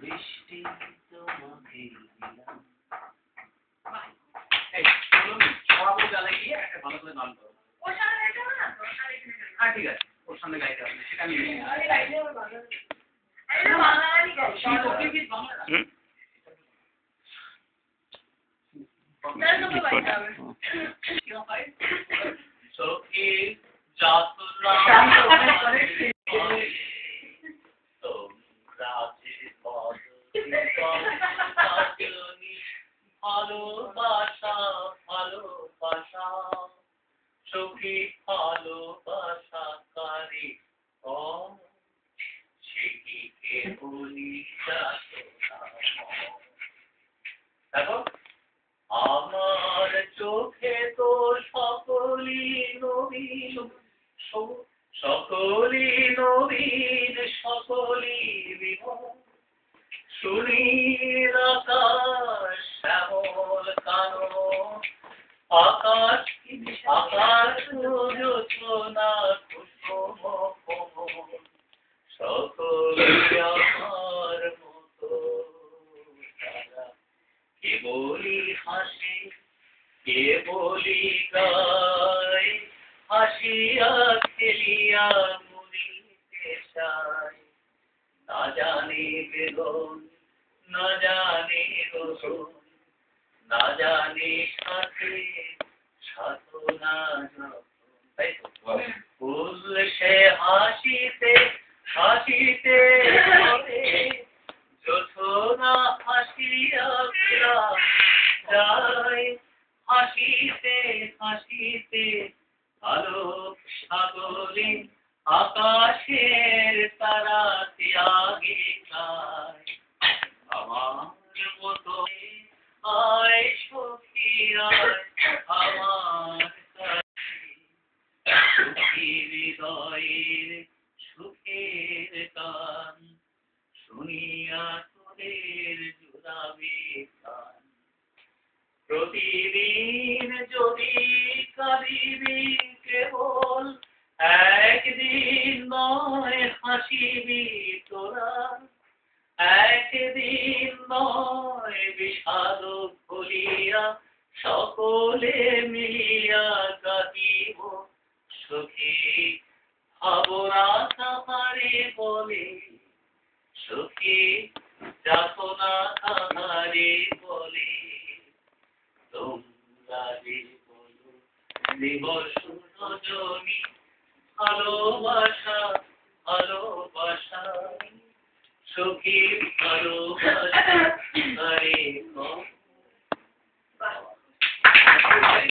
বৃষ্টি তোমাকে দিলাম। সরাবো গালে গিয়ে একটা ভালো করে গান করো। ওর সামনে গাইতে হবে না তো? হ্যাঁ ঠিক আছে, ওর সামনে গাইতে হবে, সেটা আমি নিয়ে আরে গাইতে হবে ভালো। আরে বাংলা গানই গাই। তাহলে তোকে গাইতে হবে। চোখে যাতনা তোমরা যে বদনি ভালোবাসা ভালোবাসা চোখে ভালোবাসা কারে ও সেটিকে বলি যাতনা। দেখো আমার চোখে তো সকলই নবীন, সকলই নবীন, সকলই বিমল। সুনীল আকাশ শ্যামল কানো, আকাশ আকাশ জোছনা কুসুম কোমল, সকলে আমার মতো তারা। কে বলি হাসি, কে বলি গায়, হাসিয়া খেলিয়া মরিতে চায়। না জানি বেদন, না জানি রসুন, না জানি সাথে সাধনা যতন। তাই তো ফুল সে হাসিতে হাসিতে পড়ে, জোছনা হাসিয়া যায়। হাসিতে হাসিতে আলোক সাগরে আকাশের তারা ত্যাগে যায়। আমার মতো আয় সখী আয় আমার কাছে, সুখী হৃদয়ের সুখের গান শুনিয়া তোদের জুড়াবে প্রাণ। প্রতিদিন যদি কাঁদিবি কেবল, একদিন নয় হাসিবি তোরা। একদিন নয় বিষাদ ভুলিয়া সকলে মিলিয়া কাঁদিব সখী। ভাবনা তাহারে বলে সখী, যাতনা তাহারে বলে। তোমরা যে বলো দিবস রজনী, ভালোবাসা ভালোবাসা সখী ভালোবাসা। আরে